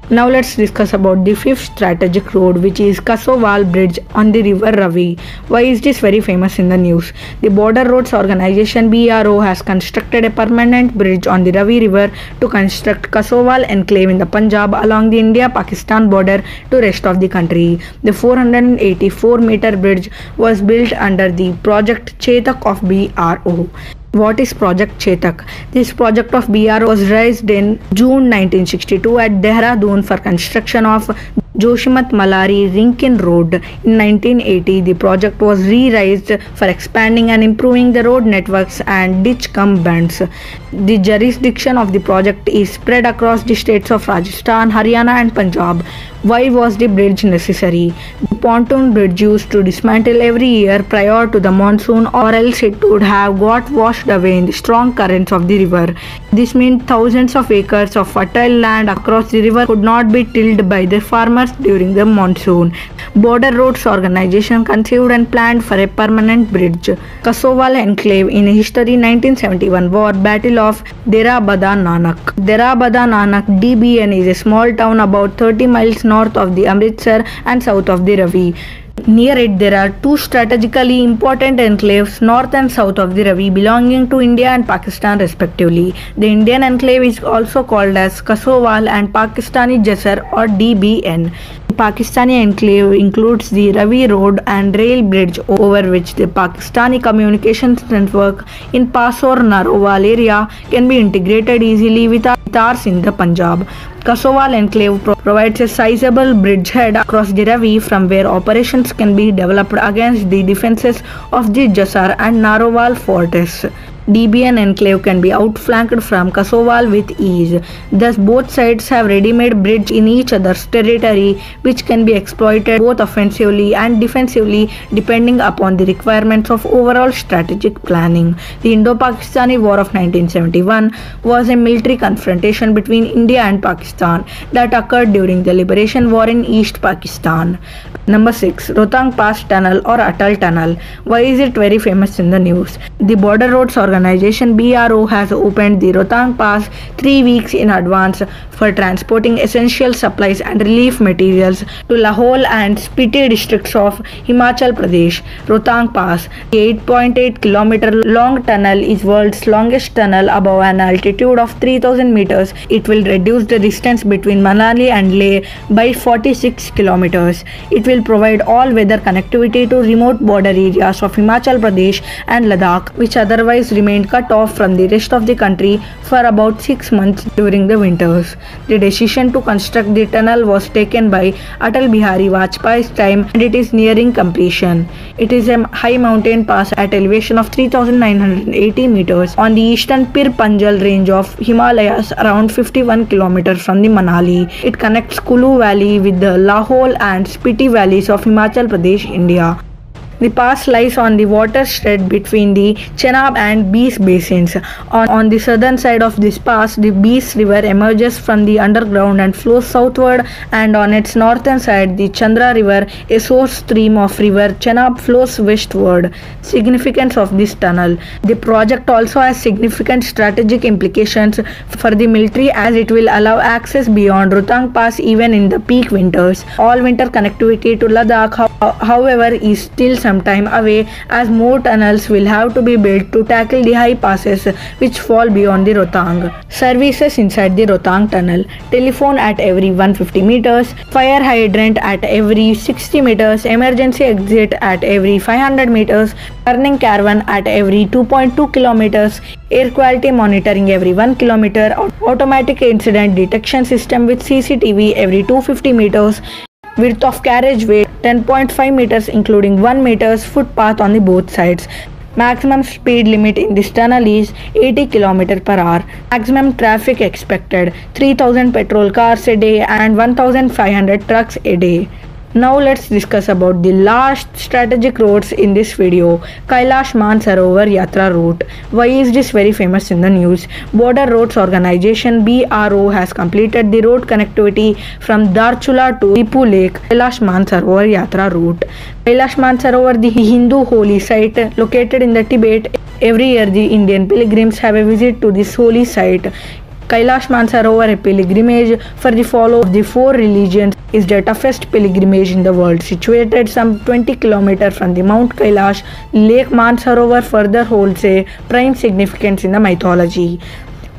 Now let's discuss about the fifth strategic road, which is Kasowal Bridge on the river Ravi. Why is this very famous in the news? The Border Roads Organization BRO has constructed a permanent bridge on the Ravi River to construct Kasowal enclave in the Punjab along the India-Pakistan border to rest of the country. The 484-meter bridge was built under the Project Chetak of BRO. What is Project Chetak? This project of BRO was raised in June 1962 at Dehradun for construction of Joshimat Malari Rinkin Road. In 1980, the project was re-raised for expanding and improving the road networks and ditch cum bends. The jurisdiction of the project is spread across the states of Rajasthan, Haryana and Punjab. Why was the bridge necessary? The pontoon bridge used to dismantle every year prior to the monsoon, or else it would have got washed away in the strong currents of the river. This meant thousands of acres of fertile land across the river could not be tilled by the farmers during the monsoon. Border Roads Organization conceived and planned for a permanent bridge. Kasowal enclave in history. 1971 War, Battle of Dera Baba Nanak. Dera Baba Nanak DBN is a small town about 30 miles north of the Amritsar and south of the Ravi. Near it, there are two strategically important enclaves north and south of the Ravi belonging to India and Pakistan respectively. The Indian enclave is also called as Kasowal and Pakistani Jasar or DBN. The Pakistani enclave includes the Ravi Road and rail bridge over which the Pakistani communications network in Pasor Narowal area can be integrated easily with ours in the Punjab. Kasowal enclave provides a sizable bridgehead across the Ravi from where operations can be developed against the defences of the Jasar and Narowal forts. DBN enclave can be outflanked from Kasowal with ease. Thus, both sides have ready-made bridge in each other's territory, which can be exploited both offensively and defensively depending upon the requirements of overall strategic planning. The Indo-Pakistani War of 1971 was a military confrontation between India and Pakistan that occurred during the Liberation War in East Pakistan. Number 6. Rohtang Pass Tunnel or Atal Tunnel. Why is it very famous in the news? The Border Roads Organization BRO has opened the Rohtang Pass 3 weeks in advance for transporting essential supplies and relief materials to Lahaul and Spiti districts of Himachal Pradesh. Rohtang Pass, the 8.8 km long tunnel, is world's longest tunnel above an altitude of 3000 meters. It will reduce the distance between Manali and Leh by 46 kilometers. It will provide all-weather connectivity to remote border areas of Himachal Pradesh and Ladakh, which otherwise remained cut off from the rest of the country for about 6 months during the winters. The decision to construct the tunnel was taken by Atal Bihari Vajpayee's time and it is nearing completion. It is a high mountain pass at elevation of 3980 meters on the eastern Pir Panjal range of Himalayas, around 51 kilometers from the Manali. It connects Kulu Valley with the Lahaul and Spiti valleys of Himachal Pradesh, India. The pass lies on the watershed between the Chenab and Beas basins. On the southern side of this pass, the Beas River emerges from the underground and flows southward, and on its northern side, the Chandra River, a source stream of river Chenab, flows westward. Significance of this tunnel. The project also has significant strategic implications for the military as it will allow access beyond Rohtang Pass even in the peak winters. All winter connectivity to Ladakh, however, is still some time away as more tunnels will have to be built to tackle the high passes which fall beyond the Rohtang. Services inside the Rohtang tunnel. Telephone at every 150 meters, fire hydrant at every 60 meters, emergency exit at every 500 meters, turning caravan at every 2.2 kilometers, air quality monitoring every 1 kilometer, automatic incident detection system with CCTV every 250 meters, width of carriageway 10.5 meters including 1 meters footpath on the both sides. Maximum speed limit in this tunnel is 80 km per hour. Maximum traffic expected 3000 petrol cars a day and 1500 trucks a day. Now let's discuss about the last strategic roads in this video, Kailash Mansarovar Yatra route. Why is this very famous in the news? Border Roads Organization BRO has completed the road connectivity from Darchula to Tipu Lake, Kailash Mansarovar Yatra route. Kailash Mansarovar, the Hindu holy site located in the Tibet. Every year the Indian pilgrims have a visit to this holy site. Kailash Mansarovar, a pilgrimage for the follower of the four religions, is the toughest pilgrimage in the world. Situated some 20 km from the Mount Kailash, Lake Mansarovar further holds a prime significance in the mythology.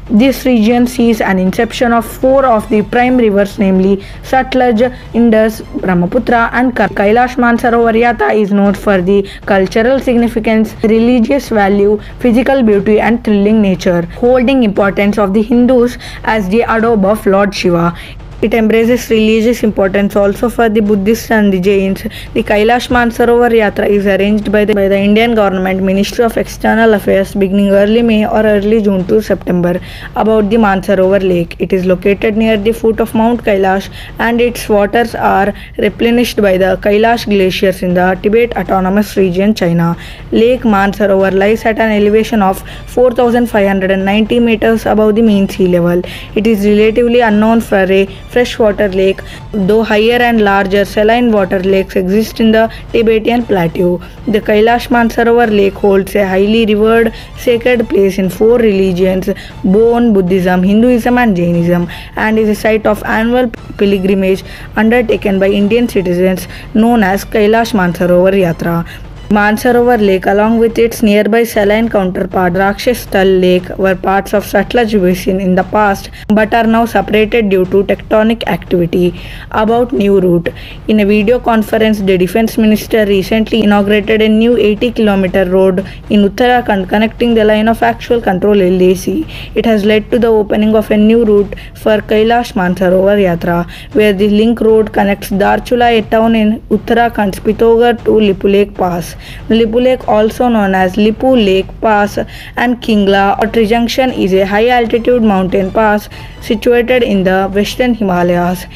This region sees an inception of four of the prime rivers, namely Satluj, Indus, Brahmaputra and Kailash Mansarovar Yatra is known for the cultural significance, religious value, physical beauty and thrilling nature, holding importance of the Hindus as the abode of Lord Shiva. It embraces religious importance also for the Buddhists and the Jains. The Kailash Mansarovar Yatra is arranged by the Indian government Ministry of External Affairs beginning early May or early June to September. About the Mansarovar Lake, it is located near the foot of Mount Kailash and its waters are replenished by the Kailash glaciers in the Tibet Autonomous Region, China. Lake Mansarovar lies at an elevation of 4,590 meters above the mean sea level. It is relatively unknown for a freshwater lake, though higher and larger saline water lakes exist in the Tibetan plateau. The Kailash Mansarovar Lake holds a highly revered sacred place in four religions, Bon, Buddhism, Hinduism and Jainism, and is a site of annual pilgrimage undertaken by Indian citizens known as Kailash Mansarovar Yatra. Mansarovar Lake, along with its nearby saline counterpart Rakshas Tal Lake, were parts of Satluj Basin in the past but are now separated due to tectonic activity. About new route. In a video conference, the Defence Minister recently inaugurated a new 80-km road in Uttarakhand connecting the line of actual control LAC. It has led to the opening of a new route for Kailash Mansarovar Yatra, where the link road connects Darchula, a town in Uttarakhand's Pithogarh, to Lipulek Pass. Lipu Lake, also known as Lipu Lake Pass and Kingla or Trijunction, is a high altitude mountain pass situated in the western Himalayas.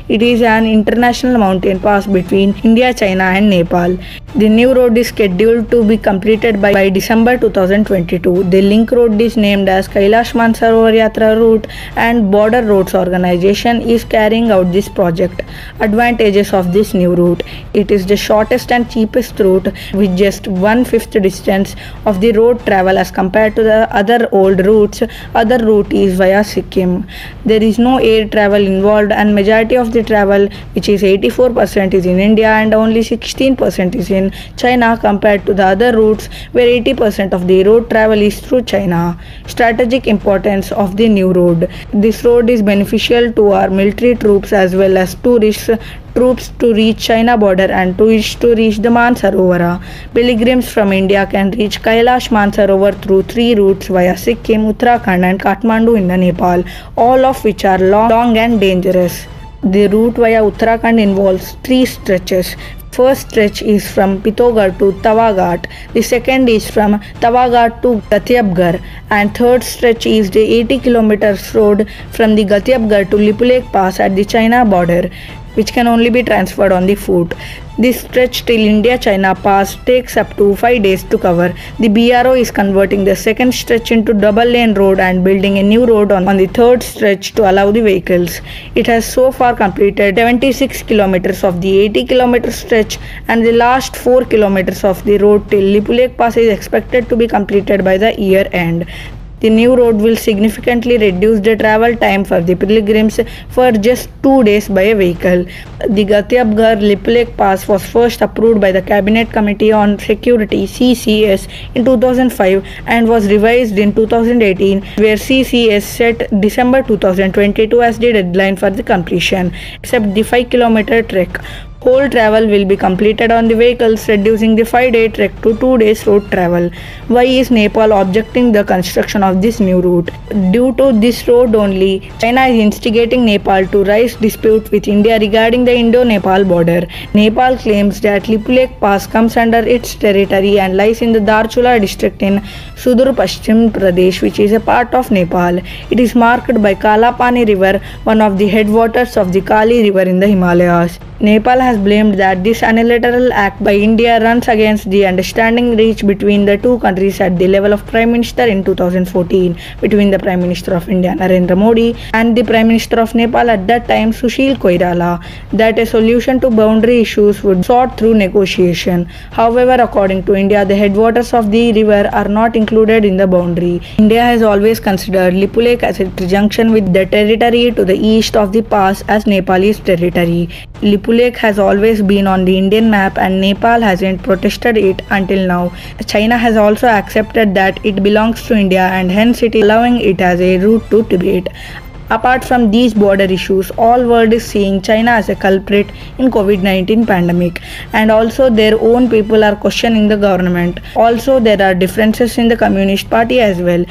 It is an international mountain pass between India, China and Nepal. The new road is scheduled to be completed by December 2022. The link road is named as Kailash Mansarovar Yatra route and Border Roads Organization is carrying out this project. Advantages of this new route. It is the shortest and cheapest route with just 1/5 distance of the road travel as compared to the other old routes. Other route is via Sikkim. There is no air travel involved and majority of the travel, which is 84%, is in India and only 16% is in China compared to the other routes where 80% of the road travel is through China. Strategic importance of the new road. This road is beneficial to our military troops as well as tourists to reach China border and tourists to reach the Mansarovar. Pilgrims from India can reach Kailash Mansarovar through three routes via Sikkim, Uttarakhand and Kathmandu in the Nepal, all of which are long and dangerous. The route via Uttarakhand involves three stretches. First stretch is from Pithogarh to Tawaghat, the second is from Tawaghat to Gatiabgarh, and third stretch is the 80 km road from the Gatiabgarh to Lipulek Pass at the China border, which can only be transferred on the foot. This stretch till India-China pass takes up to 5 days to cover. The BRO is converting the second stretch into double-lane road and building a new road on the third stretch to allow the vehicles. It has so far completed 76 km of the 80 km stretch and the last 4 km of the road till Lipulek Pass is expected to be completed by the year end. The new road will significantly reduce the travel time for the pilgrims for just 2 days by a vehicle. The Gatiabgarh Lipulek Pass was first approved by the Cabinet Committee on Security (CCS) in 2005 and was revised in 2018, where CCS set December 2022 as the deadline for the completion, except the 5-km trek. Whole travel will be completed on the vehicles, reducing the 5-day trek to 2 days road travel. Why is Nepal objecting the construction of this new route? Due to this road only, China is instigating Nepal to raise dispute with India regarding the Indo-Nepal border. Nepal claims that Lipulek Pass comes under its territory and lies in the Darchula district in Sudur Paschim Pradesh, which is a part of Nepal. It is marked by Kalapani River, one of the headwaters of the Kali River in the Himalayas. Nepal has blamed that this unilateral act by India runs against the understanding reached between the two countries at the level of Prime Minister in 2014 between the Prime Minister of India Narendra Modi and the Prime Minister of Nepal at that time Sushil Koirala, that a solution to boundary issues would be sought through negotiation. However, according to India, the headwaters of the river are not included in the boundary. India has always considered Lipulekh as a junction with the territory to the east of the pass as Nepalese territory. Lipulekh has always been on the Indian map and Nepal hasn't protested it until now. China has also accepted that it belongs to India and hence it is allowing it as a route to Tibet. Apart from these border issues, all world is seeing China as a culprit in COVID-19 pandemic, and also their own people are questioning the government. Also, there are differences in the Communist Party as well.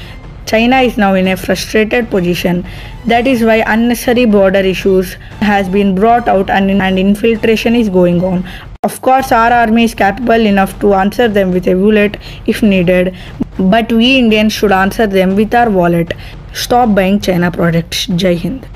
China is now in a frustrated position. That is why unnecessary border issues has been brought out and infiltration is going on. Of course, our army is capable enough to answer them with a bullet if needed, but we Indians should answer them with our wallet. Stop buying China products. Jai Hind.